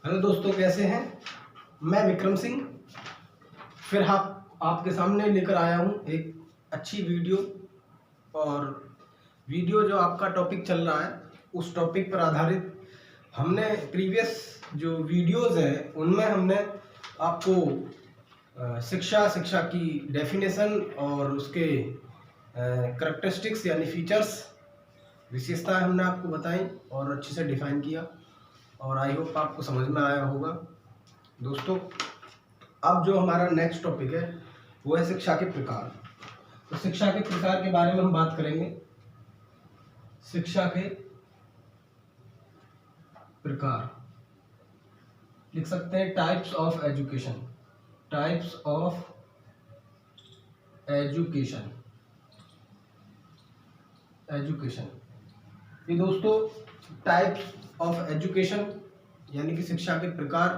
Hello दोस्तों, कैसे हैं। मैं विक्रम सिंह फिर आपके सामने लेकर आया हूं एक अच्छी वीडियो। और वीडियो जो आपका टॉपिक चल रहा है उस टॉपिक पर आधारित हमने प्रीवियस जो वीडियोस हैं उनमें हमने आपको शिक्षा की डेफिनेशन और उसके करैक्टरिस्टिक्स यानी फीचर्स विशेषताएं हमने आपको बताई और अच्छे से डिफाइन किया और आई होप आपको समझ में आया होगा। दोस्तों, अब जो हमारा नेक्स्ट टॉपिक है वो है शिक्षा के प्रकार। तो शिक्षा के प्रकार के बारे में हम बात करेंगे। शिक्षा के प्रकार लिख सकते हैं types of education. Types of education ये दोस्तों टाइप्स ऑफ एजुकेशन यानी कि शिक्षा के प्रकार।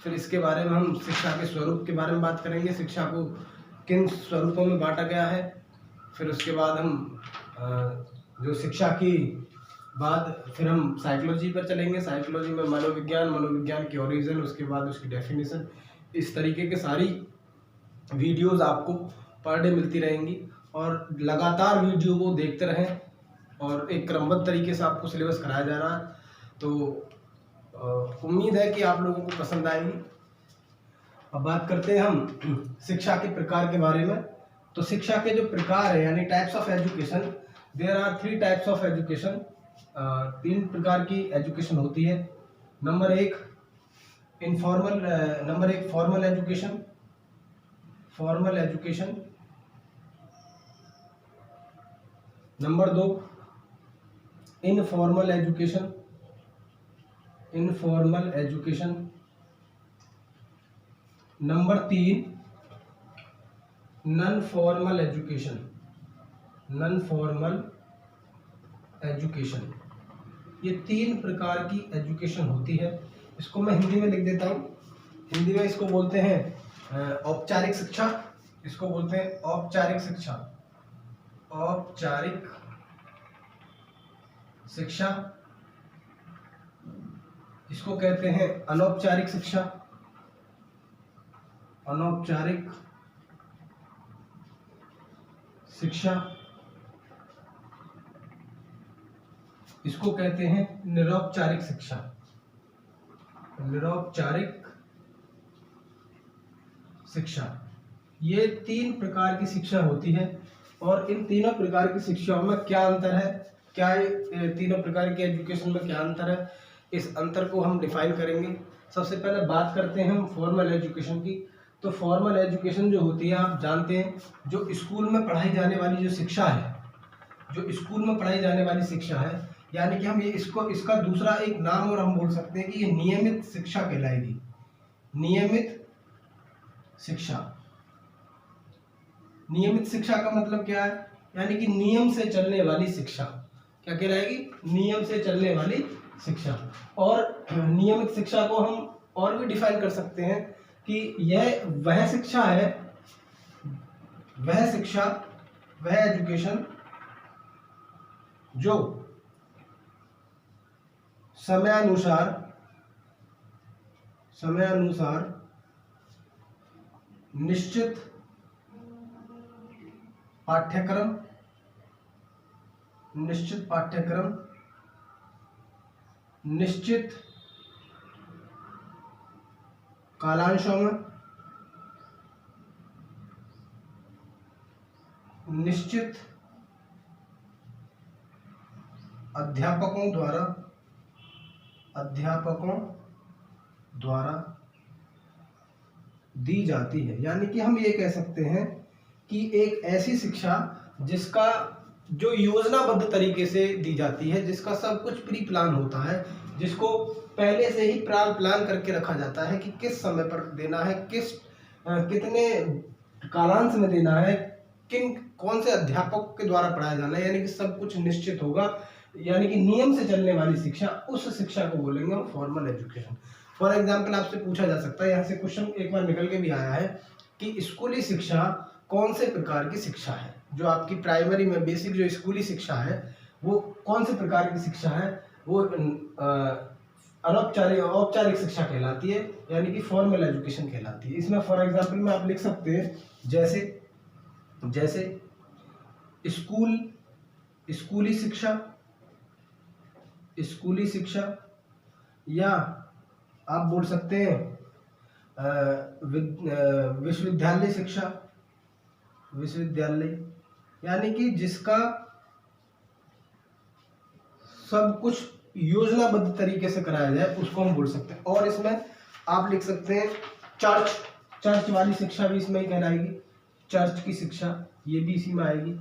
फिर इसके बारे में हम शिक्षा के स्वरूप के बारे में बात करेंगे, शिक्षा को किन स्वरूपों में बांटा गया है। फिर उसके बाद हम जो शिक्षा की बाद फिर हम साइकोलॉजी पर चलेंगे। साइकोलॉजी में मनोविज्ञान की ओरिजिन, उसके बाद उसकी डेफिनेशन। इस तरीके के सारी वीडियोस आपको पर डे मिलती रहेंगी और लगातार वीडियो को देखते रहें और एक क्रमबद्ध तरीके से आपको सिलेबस कराया जा रहा है। तो उम्मीद है कि आप लोगों को पसंद आएगी। अब बात करते हैं हम शिक्षा के प्रकार के बारे में। तो शिक्षा के जो प्रकार है यानी types of education, there are 3 types of education. 3 प्रकार की एजुकेशन होती है। Number 1 formal education. Number 2 informal education. Number 3 non formal education. ये 3 प्रकार की एजुकेशन होती है। इसको मैं हिंदी में लिख देता हूँ। हिंदी में इसको बोलते हैं औपचारिक शिक्षा। इसको बोलते हैं औपचारिक शिक्षा। इसको कहते हैं अनौपचारिक शिक्षा। इसको कहते हैं निरौपचारिक शिक्षा। ये 3 प्रकार की शिक्षा होती है। और इन तीनों प्रकार की शिक्षाओं में क्या अंतर है, क्या तीनों प्रकार की एजुकेशन में क्या अंतर है, इस अंतर को हम डिफाइन करेंगे। सबसे पहले बात करते हैं हम फॉर्मल एजुकेशन की। तो फॉर्मल एजुकेशन जो होती है, आप जानते हैं, जो स्कूल में पढ़ाई जाने वाली जो शिक्षा है, यानी कि हम ये इसका दूसरा एक नाम और हम बोल सकते हैं कि ये नियमित शिक्षा कहलाएगी। नियमित शिक्षा का मतलब क्या है, यानी कि नियम से चलने वाली शिक्षा। क्या कहलाएगी? नियम से चलने वाली शिक्षा। और नियमित शिक्षा को हम और भी डिफाइन कर सकते हैं कि यह वह शिक्षा है, वह एजुकेशन जो समयानुसार निश्चित पाठ्यक्रम, निश्चित कालांशों में, निश्चित अध्यापकों द्वारा दी जाती है। यानी कि हम ये कह सकते हैं कि एक ऐसी शिक्षा जिसका जो योजनाबद्ध तरीके से दी जाती है, जिसका सब कुछ प्री प्लान होता है, जिसको पहले से ही प्लान करके रखा जाता है कि किस समय पर देना है, कितने कालांश में देना है, कौन से अध्यापक के द्वारा पढ़ाया जाना है, यानी कि सब कुछ निश्चित होगा। यानी कि नियम से चलने वाली शिक्षा, उस शिक्षा को बोलेंगे हम फॉर्मल एजुकेशन। फॉर एग्जाम्पल आपसे पूछा जा सकता है, यहाँ से क्वेश्चन एक बार निकल के भी आया है कि स्कूली शिक्षा कौन से प्रकार की शिक्षा है। जो आपकी प्राइमरी में बेसिक जो स्कूली शिक्षा है वो कौन से प्रकार की शिक्षा है, वो अनौपचारिक औपचारिक शिक्षा कहलाती है, यानी कि फॉर्मल एजुकेशन कहलाती है। इसमें फॉर एग्जाम्पल में आप लिख सकते हैं जैसे जैसे स्कूल, स्कूली शिक्षा, या आप बोल सकते हैं विश्वविद्यालय शिक्षा, विश्वविद्यालय, यानी कि जिसका सब कुछ योजनाबद्ध तरीके से कराया जाए उसको हम बोल सकते हैं। और इसमें आप लिख सकते हैं चर्च वाली शिक्षा भी इसमें ही कहलाएगी, चर्च की शिक्षा ये भी इसी में आएगी।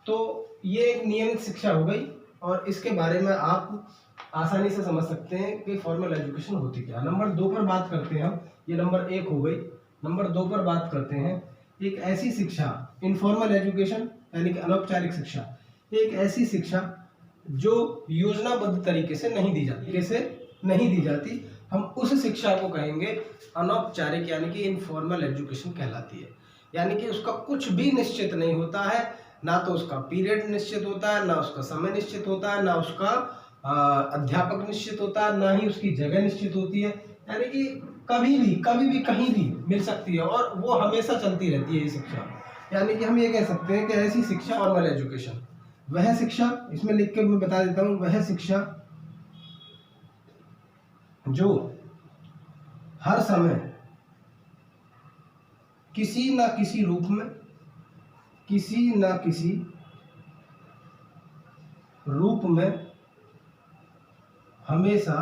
तो ये एक नियमित शिक्षा हो गई, और इसके बारे में आप आसानी से समझ सकते हैं कि फॉर्मल एजुकेशन होती क्या। नंबर 2 पर बात करते हैं हम, ये नंबर 1 हो गई। नंबर 2 पर बात करते हैं एक ऐसी शिक्षा, इनफॉर्मल एजुकेशन यानी कि अनौपचारिक शिक्षा, एक ऐसी शिक्षा जो योजनाबद्ध तरीके से नहीं दी जाती, हम उस शिक्षा को कहेंगे अनौपचारिक, यानी कि इनफॉर्मल एजुकेशन कहलाती है। यानी कि उसका कुछ भी निश्चित नहीं होता है, ना तो उसका पीरियड निश्चित होता है, ना उसका समय निश्चित होता है, ना उसका अध्यापक निश्चित होता है, ना ही उसकी जगह निश्चित होती है। यानी कि कभी भी कहीं भी मिल सकती है, और वो हमेशा चलती रहती है ये शिक्षा। यानी कि हम ये कह सकते हैं कि ऐसी शिक्षा फॉर्मल एजुकेशन, वह शिक्षा, इसमें लिख के मैं बता देता हूँ, वह शिक्षा जो हर समय किसी न किसी रूप में हमेशा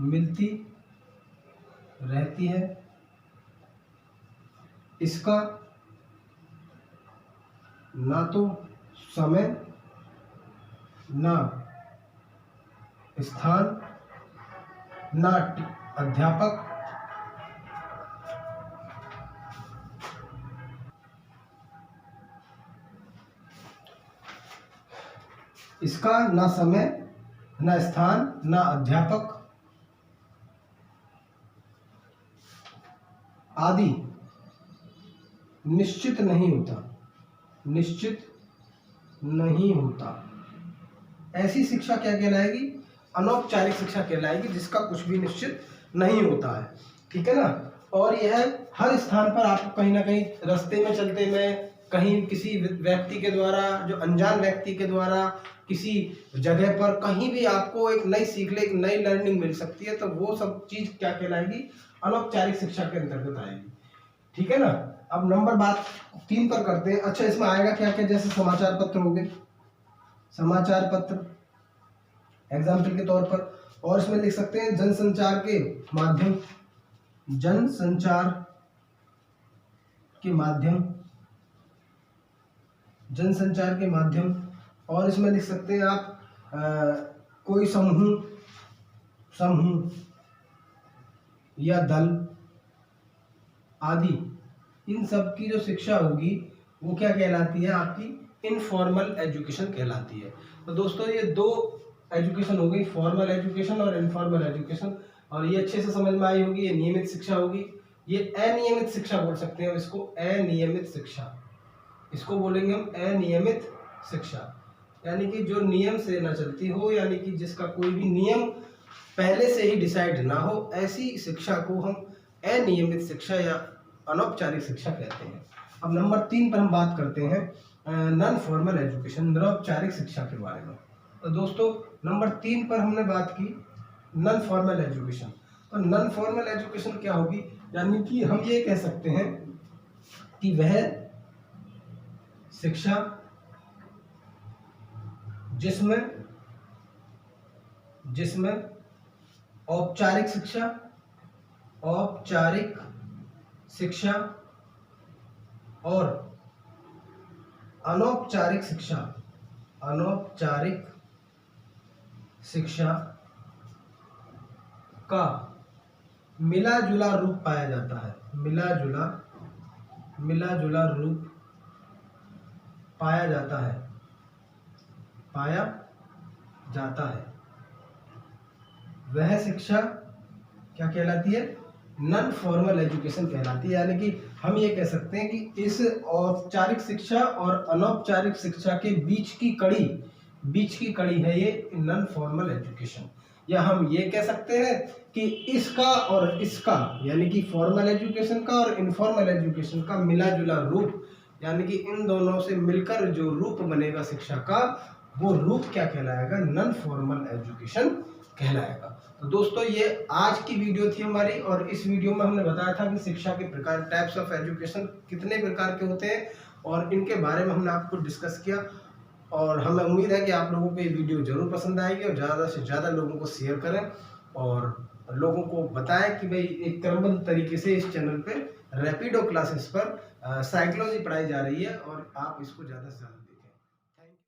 मिलती रहती है। इसका ना तो समय, ना स्थान, ना अध्यापक, इसका ना समय, ना स्थान, ना अध्यापक आदि निश्चित नहीं होता। ऐसी शिक्षा क्या कहलाएगी? अनौपचारिक शिक्षा कहलाएगी, जिसका कुछ भी निश्चित नहीं होता है। ठीक है ना। और यह हर स्थान पर आपको कहीं ना कहीं रास्ते में चलते में, कहीं किसी व्यक्ति के द्वारा, जो अनजान व्यक्ति के द्वारा किसी जगह पर कहीं भी आपको एक नई सीख ले, एक नई लर्निंग मिल सकती है, तो वो सब चीज क्या कहलाएगी? अनौपचारिक शिक्षा के अंतर्गत आएगी। ठीक है ना। अब नंबर बात 3 पर करते हैं। अच्छा, इसमें आएगा क्या क्या? जैसे समाचार पत्र हो गए, समाचार पत्र एग्जाम्पल के तौर पर, और इसमें लिख सकते हैं जनसंचार के माध्यम, और इसमें लिख सकते हैं आप कोई समूह या दल आदि। इन सब की जो शिक्षा होगी वो क्या कहलाती है? आपकी इनफॉर्मल एजुकेशन कहलाती है। तो दोस्तों, ये 2 एजुकेशन हो गई, फॉर्मल एजुकेशन और इनफॉर्मल एजुकेशन, और ये अच्छे से समझ में आई होगी। ये नियमित शिक्षा होगी। ये अनियमित शिक्षा बोल सकते हैं इसको, अनियमित शिक्षा, इसको बोलेंगे हम अनियमित शिक्षा, यानी कि जो नियम से ना चलती हो, यानी कि जिसका कोई भी नियम पहले से ही डिसाइड ना हो, ऐसी शिक्षा को हम अनियमित शिक्षा या अनौपचारिक शिक्षा कहते हैं। अब नंबर 3 पर हम बात करते हैं नॉन फॉर्मल एजुकेशन, निरौपचारिक शिक्षा के बारे में। तो दोस्तों, नंबर 3 पर हमने बात की नॉन फॉर्मल एजुकेशन। तो नॉन फॉर्मल एजुकेशन क्या होगी? यानी कि हम ये कह सकते हैं कि वह शिक्षा जिसमें औपचारिक शिक्षा और अनौपचारिक शिक्षा का मिला जुला रूप पाया जाता है। मिला जुला रूप पाया जाता है। वह शिक्षा क्या कहलाती है? नॉन फॉर्मल एजुकेशन कहलाती है। यानी कि हम ये कह सकते हैं कि इस औपचारिक शिक्षा और अनौपचारिक शिक्षा के बीच की कड़ी है ये नॉन फॉर्मल एजुकेशन। या हम ये कह सकते हैं कि इसका और इसका यानी कि फॉर्मल एजुकेशन का और इनफॉर्मल एजुकेशन का मिला जुला रूप, यानी कि इन दोनों से मिलकर जो रूप बनेगा शिक्षा का, वो रूप क्या कहलाएगा? नॉन फॉर्मल एजुकेशन कहलाएगा। तो दोस्तों ये आज की वीडियो थी हमारी, और इस वीडियो में हमने बताया था कि शिक्षा के प्रकार, टाइप्स ऑफ एजुकेशन कितने प्रकार के होते हैं, और इनके बारे में हमने आपको डिस्कस किया। और हमें उम्मीद है कि आप लोगों को ये वीडियो जरूर पसंद आएगी, और ज़्यादा से ज़्यादा लोगों को शेयर करें और लोगों को बताएं कि भाई एक क्रमबद्ध तरीके से इस चैनल पे रैपिडो क्लासेस पर साइकोलॉजी पढ़ाई जा रही है, और आप इसको ज़्यादा से ज़्यादा